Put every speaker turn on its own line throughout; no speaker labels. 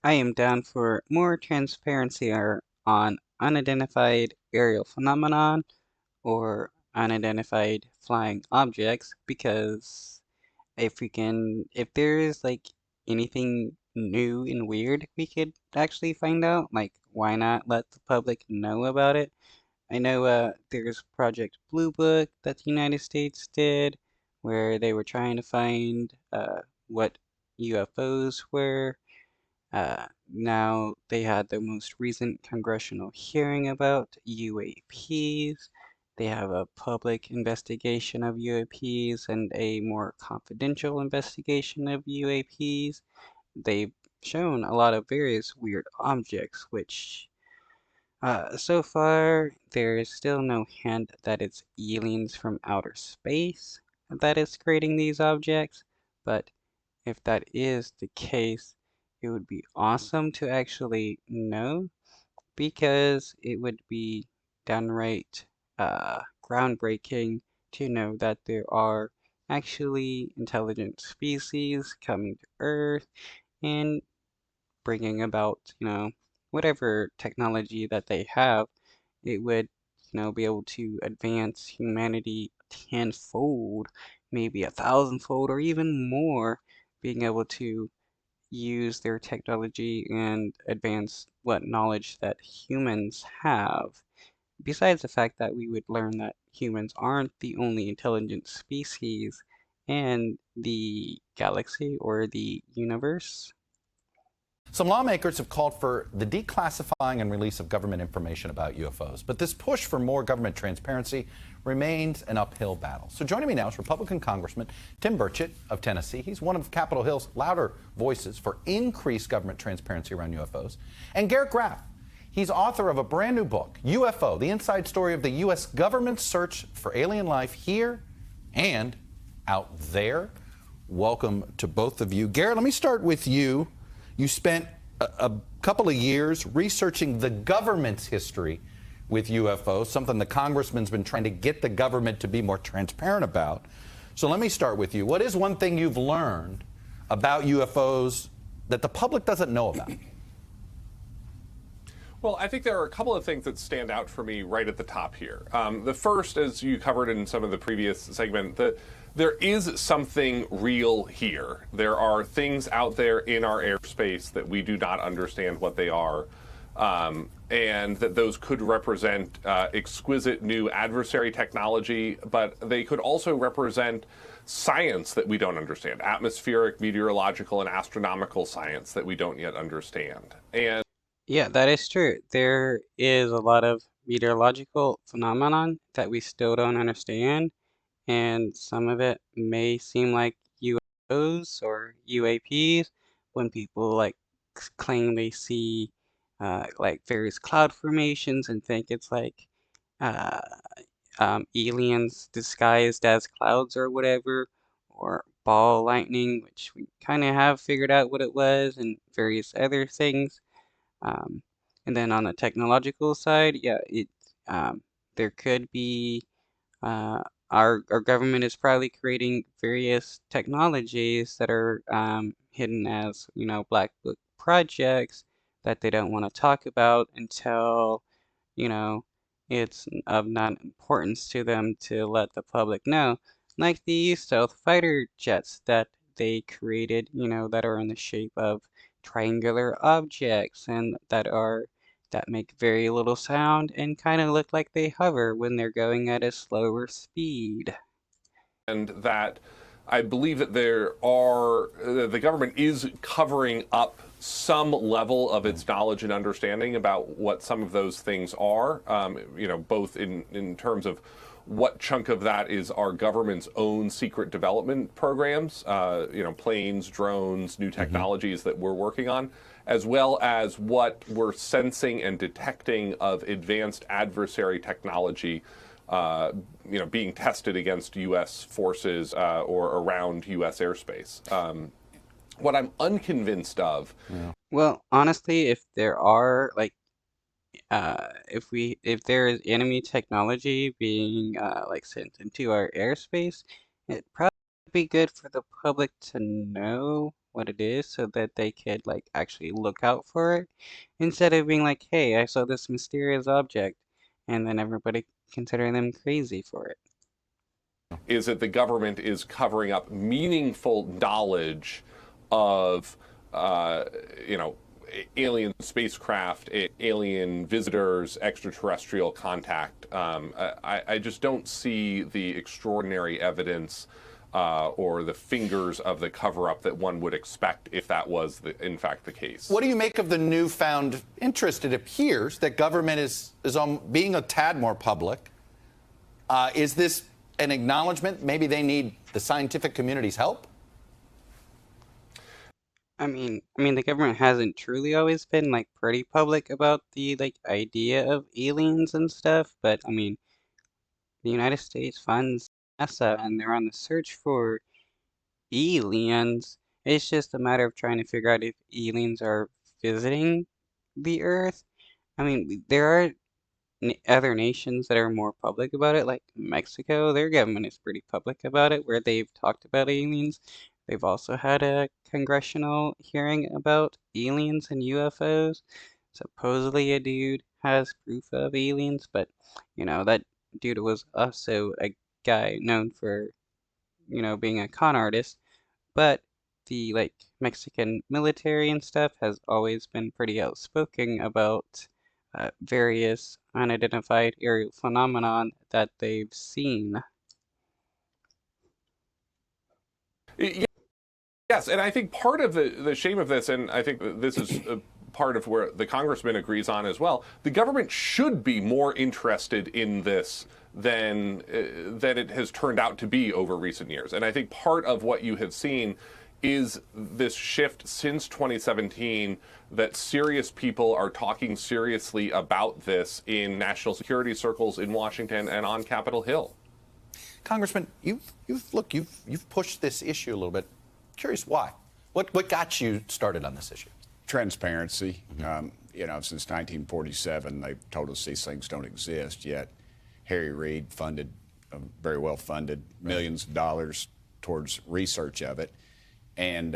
I am down for more transparency on unidentified aerial phenomenon or unidentified flying objects because if there is like anything new and weird we could actually find out, like why not let the public know about it? I know there's Project Blue Book that the United States did where they were trying to find what UFOs were. Now they had the most recent congressional hearing about UAPs. They have a public investigation of UAPs and a more confidential investigation of UAPs. They've shown a lot of various weird objects, which so far there is still no hint that it's aliens from outer space that is creating these objects, but if that is the case, it would be awesome to actually know because it would be downright groundbreaking to know that there are actually intelligent species coming to Earth and bringing about, whatever technology that they have. It would, be able to advance humanity tenfold, maybe a thousandfold, or even more, being able to use their technology and advance what knowledge that humans have. Besides the fact that we would learn that humans aren't the only intelligent species in the galaxy or the universe.
Some lawmakers have called for the declassifying and release of government information about UFOs. But this push for more government transparency remains an uphill battle. So joining me now is Republican Congressman Tim Burchett of Tennessee. He's one of Capitol Hill's louder voices for increased government transparency around UFOs. And Garrett Graff. He's author of a brand new book, UFO, the inside story of the U.S. government's search for alien life here and out there. Welcome to both of you. Garrett, let me start with you. You spent a couple of years researching the government's history with UFOs, something the congressman's been trying to get the government to be more transparent about. So let me start with you. What is one thing you've learned about UFOs that the public doesn't know about?
Well, I think there are a couple of things that stand out for me right at the top here. The first, as you covered in some of the previous segment, that there is something real here. There are things out there in our airspace that we do not understand what they are, and that those could represent exquisite new adversary technology, but they could also represent science that we don't understand, atmospheric, meteorological, and astronomical science that we don't yet understand. And
Yeah, that is true. There is a lot of meteorological phenomenon that we still don't understand, and some of it may seem like UFOs or UAPs when people like claim they see like various cloud formations and think it's like uh, aliens disguised as clouds or whatever, or ball lightning, which we kind of have figured out what it was, and various other things. Um, and then on the technological side, yeah, um, there could be uh, our government is probably creating various technologies that are hidden as, black book projects that they don't want to talk about until, you know, it's of not importance to them to let the public know. Like the stealth fighter jets that they created, that are in the shape of triangular objects and that make very little sound and kind of look like they hover when they're going at a slower speed.
that I believe that the government is covering up some level of its knowledge and understanding about what some of those things are, both in terms of what chunk of that is our government's own secret development programs, planes, drones, new technologies that we're working on, as well as what we're sensing and detecting of advanced adversary technology being tested against U.S. forces or around U.S. airspace. What I'm unconvinced of.
Yeah. Well, honestly, if there are like, if there is enemy technology being like sent into our airspace, it'd probably be good for the public to know what it is so that they could like actually look out for it instead of being like, hey, I saw this mysterious object, and then everybody considering them crazy for it.
Is that the government is covering up meaningful knowledge of, uh, you know, alien spacecraft, alien visitors, extraterrestrial contact. I just don't see the extraordinary evidence or the fingers of the cover-up that one would expect if that was, in fact, the case.
What do you make of the newfound interest? It appears that government is on being a tad more public. Is this an acknowledgement? Maybe they need the scientific community's help?
The government hasn't truly always been like pretty public about the like idea of aliens and stuff, but the United States funds NASA and they're on the search for aliens. It's just a matter of trying to figure out if aliens are visiting the Earth. There are other nations that are more public about it, like Mexico. Their government is pretty public about it, where they've talked about aliens. They've also had a congressional hearing about aliens and UFOs. Supposedly a dude has proof of aliens, but that dude was also a guy known for, being a con artist. But the like Mexican military and stuff has always been pretty outspoken about various unidentified aerial phenomenon that they've seen.
Yes, and I think part of the shame of this, and I think that this is part of where the congressman agrees on as well, the government should be more interested in this than it has turned out to be over recent years. And I think part of what you have seen is this shift since 2017 that serious people are talking seriously about this in national security circles in Washington and on Capitol Hill.
Congressman, you've pushed this issue a little bit. Curious why? What got you started on this issue?
Transparency. Since 1947, they've told us these things don't exist, yet Harry Reid funded, very well funded, millions of dollars towards research of it. And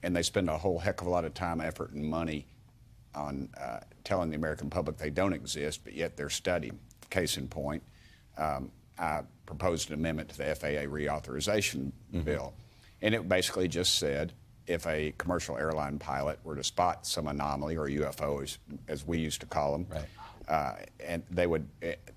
they spend a whole heck of a lot of time, effort, and money on telling the American public they don't exist, but yet they're studying. Case in point, I proposed an amendment to the FAA reauthorization bill, and it basically just said if a commercial airline pilot were to spot some anomaly, or UFO as we used to call them, and they would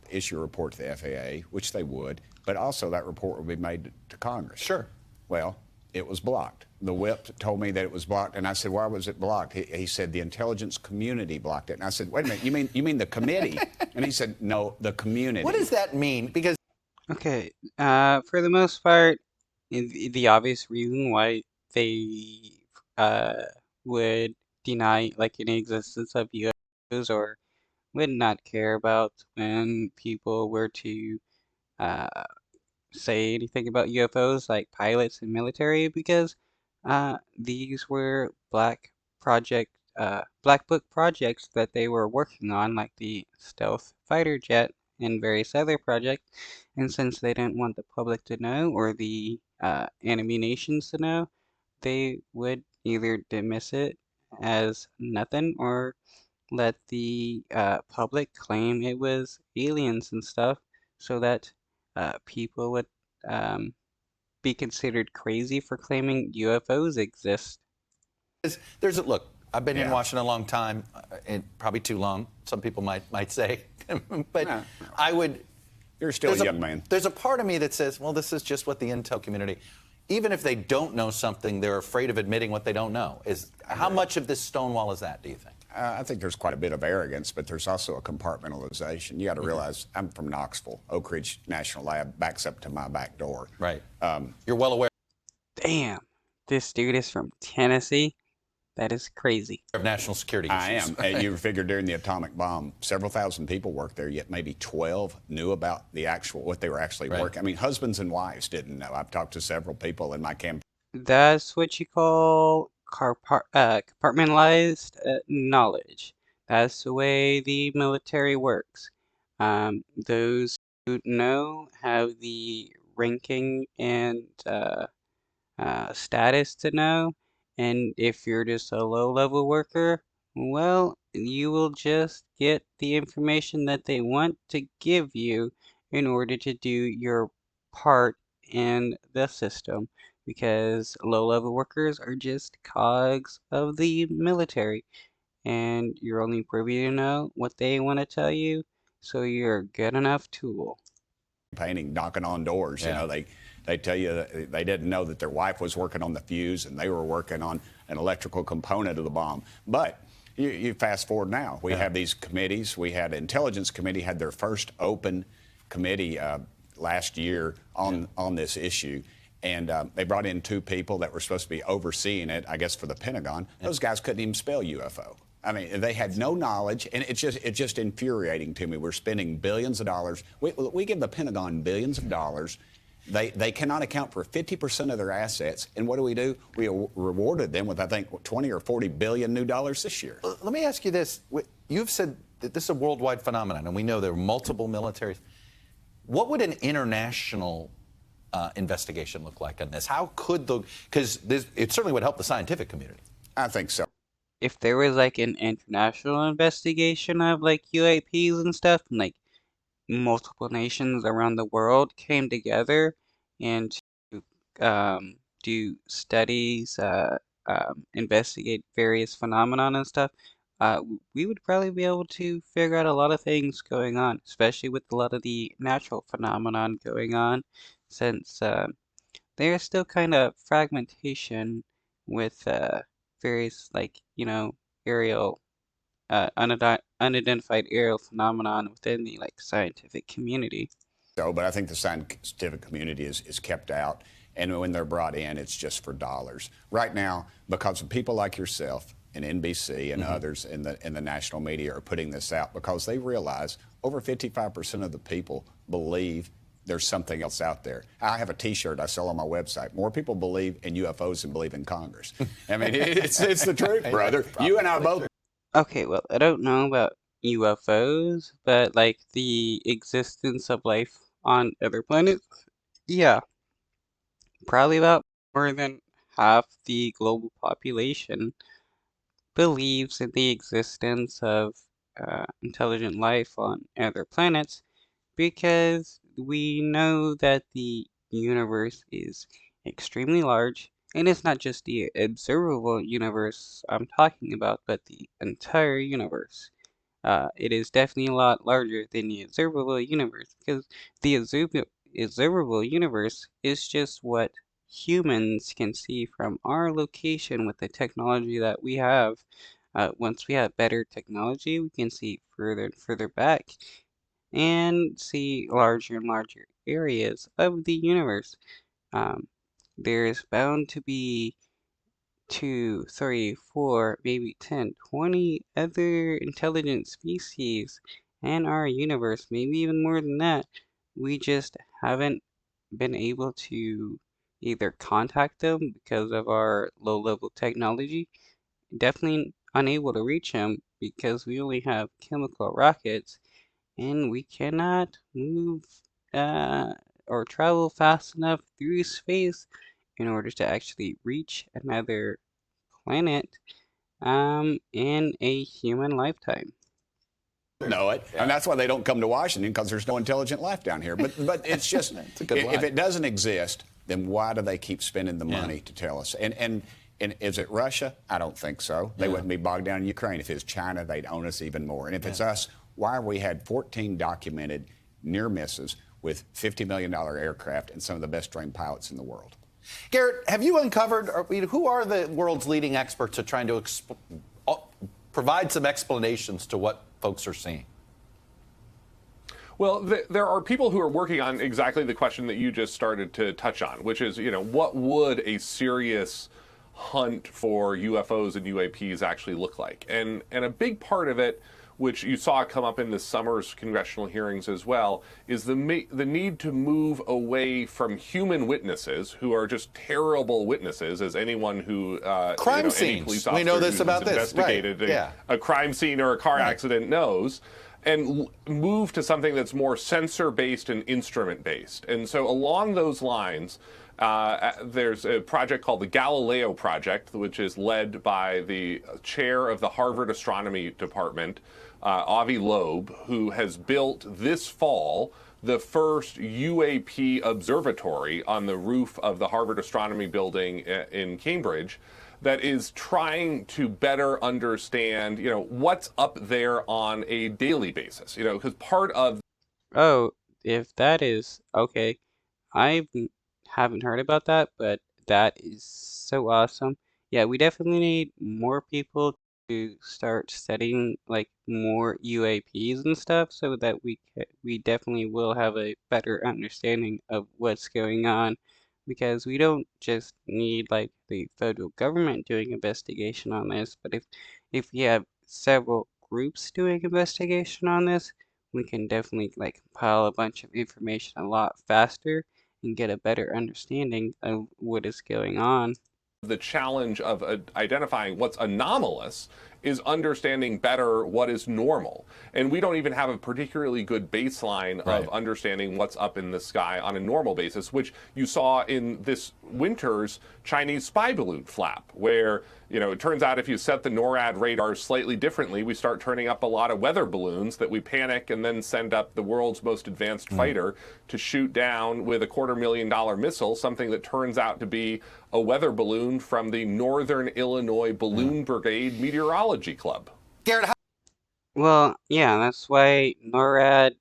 issue a report to the FAA, which they would, but also that report would be made to Congress.
Sure.
Well, it was blocked. The whip told me that it was blocked, and I said, "Why was it blocked?" He said, "The intelligence community blocked it." And I said, "Wait a minute, you mean the committee?" And he said, "No, the community."
What does that mean? Because
Okay, for the most part, the obvious reason why they would deny like any existence of UFOs or would not care about when people were to uh, say anything about UFOs, like pilots and military, because these were black book projects that they were working on, like the stealth fighter jet and various other projects. And since they didn't want the public to know or the enemy nations to know, they would either dismiss it as nothing or let the public claim it was aliens and stuff so that people would um, be considered crazy for claiming UFOs exist.
there's a look. I've been in
Yeah.
Washington a long time, and probably too long. Some people might say, but
No.
I would.
You're still a young man.
There's a part of me that says, well, this is just what the intel community, even if they don't know something, they're afraid of admitting what they don't know. How much of this stonewall is that, do you think?
I think there's quite a bit of arrogance, but there's also a compartmentalization. You got to realize I'm from Knoxville. Oak Ridge National Lab backs up to my back door.
Right. You're well aware
Damn, this dude is from Tennessee. That is crazy.
of national security
I
issues.
am. You figured during the atomic bomb, several thousand people worked there, yet maybe 12 knew about what they were actually
Right.
working. I mean, husbands and wives didn't know. I've talked to several people in my campaign.
That's what you call compartmentalized knowledge. That's the way the military works. Those who know have the ranking and status to know, And if you're just a low-level worker, well, you will just get the information that they want to give you in order to do your part in the system, because low-level workers are just cogs of the military, and you're only privy to know what they want to tell you, so you're a good enough tool.
Painting, knocking on doors.
Yeah.
You know, they tell you that they didn't know that their wife was working on the fuse and they were working on an electrical component of the bomb. But you fast forward now, we have these committees. We had Intelligence Committee had their first open committee last year on this issue. And they brought in 2 people that were supposed to be overseeing it, I guess, for the Pentagon. Those guys couldn't even spell UFO. I mean, they had no knowledge, and it's just infuriating to me. We're spending billions of dollars. We give the Pentagon billions of dollars. They cannot account for 50% of their assets. And what do? We rewarded them with, I think, 20 or 40 billion new dollars this year.
Let me ask you this. You've said that this is a worldwide phenomenon, and we know there are multiple militaries. What would an international investigation look like on this? How could because it certainly would help the scientific community.
I think so.
If there was like an international investigation of like UAPs and stuff, and like multiple nations around the world came together and to do studies, investigate various phenomenon and stuff, we would probably be able to figure out a lot of things going on, especially with a lot of the natural phenomenon going on, since there's still kind of fragmentation with various like, aerial unidentified aerial phenomenon within the like scientific community.
So, but I think the scientific community is kept out, and when they're brought in, it's just for dollars. Right now, because of people like yourself and NBC and others in the national media are putting this out because they realize over 55% of the people believe there's something else out there. I have a T-shirt I sell on my website. More people believe in UFOs than believe in Congress. I mean, it's the truth, brother. You and I both.
Okay, well, I don't know about UFOs, but like the existence of life on other planets, yeah, probably about more than half the global population believes in the existence of intelligent life on other planets, because we know that the universe is extremely large, and it's not just the observable universe I'm talking about, but the entire universe. It is definitely a lot larger than the observable universe, because the observable universe is just what humans can see from our location with the technology that we have. Once we have better technology, we can see further and further back and see larger and larger areas of the universe. Um, there's bound to be 2, 3, 4, maybe 10, 20 other intelligent species in our universe, maybe even more than that. We just haven't been able to either contact them because of our low-level technology, definitely unable to reach them because we only have chemical rockets, and we cannot move uh, or travel fast enough through space in order to actually reach another planet in a human lifetime.
Know it, and that's why they don't come to Washington, because there's no intelligent life down here. But it's just
It's a good
if
line.
it doesn't exist, then why do they keep spending the money to tell us? And is it Russia? I don't think so. They wouldn't be bogged down in Ukraine. If it's China, they'd own us even more. And if it's us, why have we had 14 documented near misses with $50 million aircraft and some of the best trained pilots in the world?
Garrett, have you uncovered, who are the world's leading experts at trying to provide some explanations to what folks are seeing?
Well, there are people who are working on exactly the question that you just started to touch on, which is, what would a serious hunt for UFOs and UAPs actually look like? And a big part of it, which you saw come up in this summer's congressional hearings as well, is the need to move away from human witnesses who are just terrible witnesses, as anyone who
crime
any
scenes.
police officer
We know this
who's
about this,
investigated
right.
a crime scene or a car accident knows, and move to something that's more sensor-based and instrument-based. And so along those lines, There's a project called the Galileo Project, which is led by the chair of the Harvard Astronomy Department, Avi Loeb, who has built this fall the first UAP observatory on the roof of the Harvard Astronomy Building in Cambridge that is trying to better understand, what's up there on a daily basis, because part of
Oh, if that is okay. Haven't heard about that, but that is so awesome. Yeah, we definitely need more people to start studying like more UAPs and stuff so that we definitely will have a better understanding of what's going on because we don't just need like the federal government doing investigation on this, but if we have several groups doing investigation on this, we can definitely like compile a bunch of information a lot faster and get a better understanding of what is going on.
the challenge of identifying what's anomalous is understanding better what is normal. And we don't even have a particularly good baseline of understanding what's up in the sky on a normal basis, which you saw in this winter's Chinese spy balloon flap, where, it turns out if you set the NORAD radars slightly differently, we start turning up a lot of weather balloons that we panic and then send up the world's most advanced fighter to shoot down with a $250,000 missile, something that turns out to be a weather balloon from the Northern Illinois Balloon Brigade Meteorology Club.
Garrett,
Well, yeah, that's why NORAD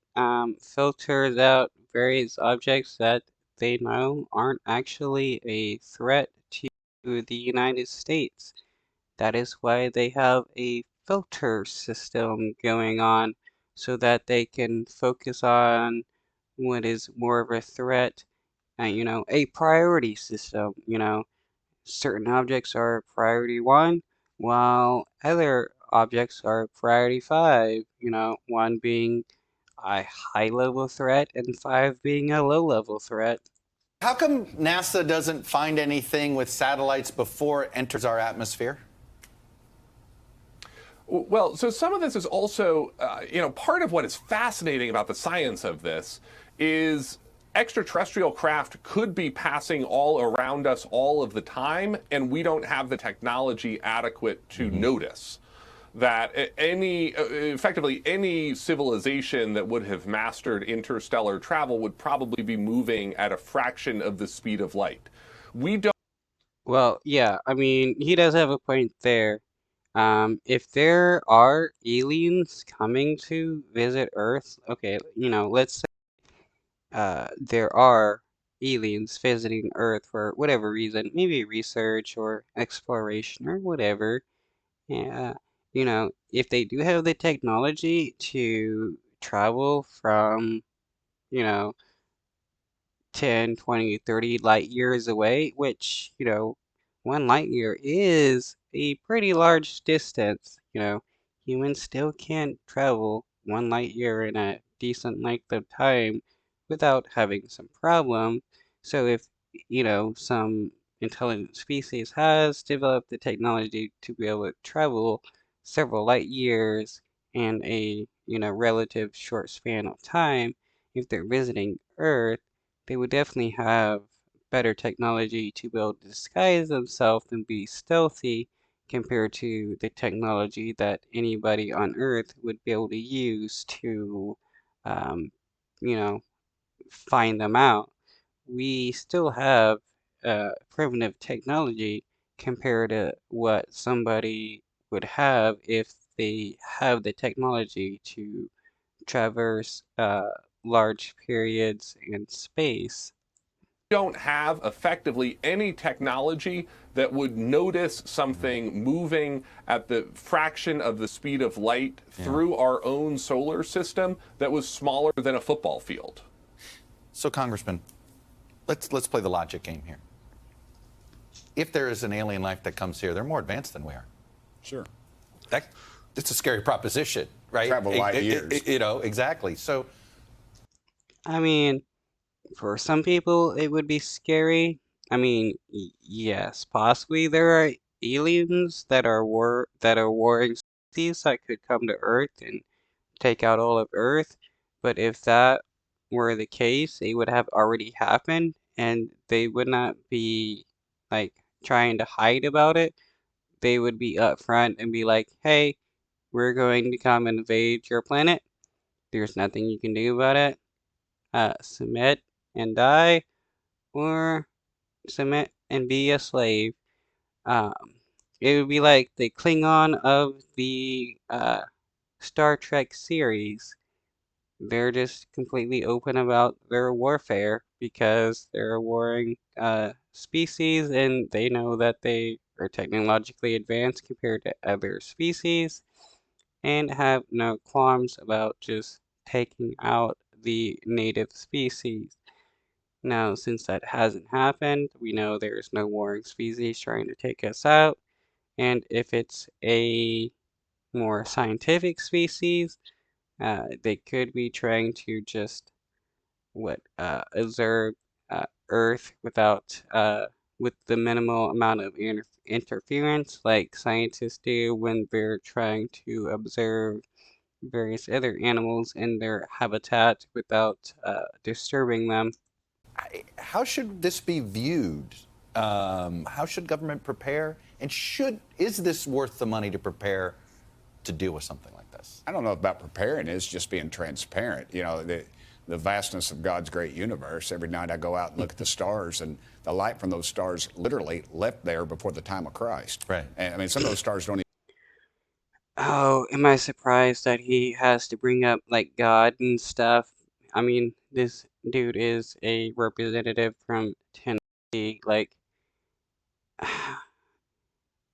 filters out various objects that they know aren't actually a threat to the United States. That is why they have a filter system going on so that they can focus on what is more of a threat, a priority system, certain objects are priority 1, while other objects are priority 5, one being a high level threat and 5 being a low level threat.
how come NASA doesn't find anything with satellites before it enters our atmosphere?
Well, so some of this is also, part of what is fascinating about the science of this is extraterrestrial craft could be passing all around us all of the time, and we don't have the technology adequate to notice that effectively any civilization that would have mastered interstellar travel would probably be moving at a fraction of the speed of light. We don't.
Well, yeah, I mean, he does have a point there. If there are aliens coming to visit Earth, okay, let's say there are aliens visiting Earth for whatever reason, maybe research or exploration or whatever. Yeah, if they do have the technology to travel from, you know, 10, 20, 30 light years away, which, 1 light year is a pretty large distance. Humans still can't travel 1 light year in a decent length of time without having some problem. So if, some intelligent species has developed the technology to be able to travel several light years in a, relative short span of time, if they're visiting Earth, they would definitely have better technology to be able to disguise themselves and be stealthy compared to the technology that anybody on Earth would be able to use to, um, you know, find them out. We still have primitive technology compared to what somebody would have if they have the technology to traverse large periods in space.
Don't have effectively any technology that would notice something moving at the fraction of the speed of light through our own solar system that was smaller than a football field.
So, Congressman, let's play the logic game here. If there is an alien life that comes here, they're more advanced than we are.
Sure.
It's a scary proposition, right?
Travel light years.
Exactly. So,
I mean, for some people, it would be scary. I mean, yes, possibly there are aliens that are warring species that could come to Earth and take out all of Earth. But if that were the case, it would have already happened, and they would not be like trying to hide about it. They would be upfront and be like, "Hey, we're going to come and invade your planet. There's nothing you can do about it. Submit and die, or submit and be a slave." Um, it would be like the Klingon of the Star Trek series. They're just completely open about their warfare because they're a warring species, and they know that they are technologically advanced compared to other species and have no qualms about just taking out the native species. Now, since that hasn't happened, we know there's no warring species trying to take us out, and if it's a more scientific species, they could be trying to just observe Earth without with the minimal amount of interference, like scientists do when they're trying to observe various other animals in their habitat without disturbing them.
How should this be viewed? How should government prepare? And is this worth the money to prepare to deal with something like this?
I don't know about preparing. It's just being transparent. You know, the vastness of God's great universe. Every night I go out and look at the stars, and the light from those stars literally left there before the time of Christ.
Right.
And I mean, some of those stars don't even.
Oh, am I surprised that he has to bring up like God and stuff? I mean, this dude is a representative from Tennessee. Like,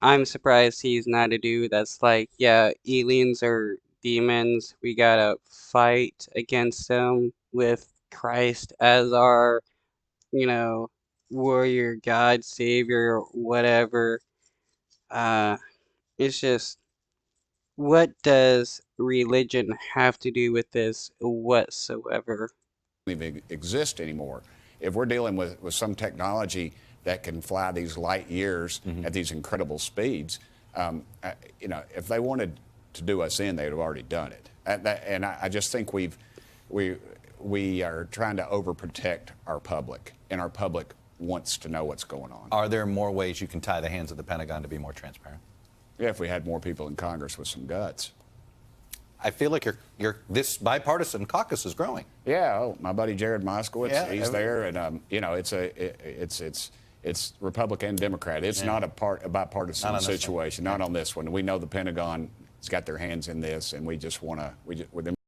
I'm surprised he's not a dude that's like, yeah, aliens are demons. We gotta fight against them with Christ as our, warrior, God, savior, whatever. Uh, it's just, what does religion have to do with this whatsoever?
Even exist anymore. If we're dealing with some technology that can fly these light years at these incredible speeds, if they wanted to do us in, they'd have already done it. And I just think we are trying to overprotect our public, and our public wants to know what's going on.
Are there more ways you can tie the hands of the Pentagon to be more transparent?
Yeah, if we had more people in Congress with some guts.
I feel like this bipartisan caucus is growing.
Yeah, my buddy Jared Moskowitz, he's there, and it's Republican and Democrat. It's not a bipartisan situation. Not on this one. We know the Pentagon has got their hands in this, and we just want to.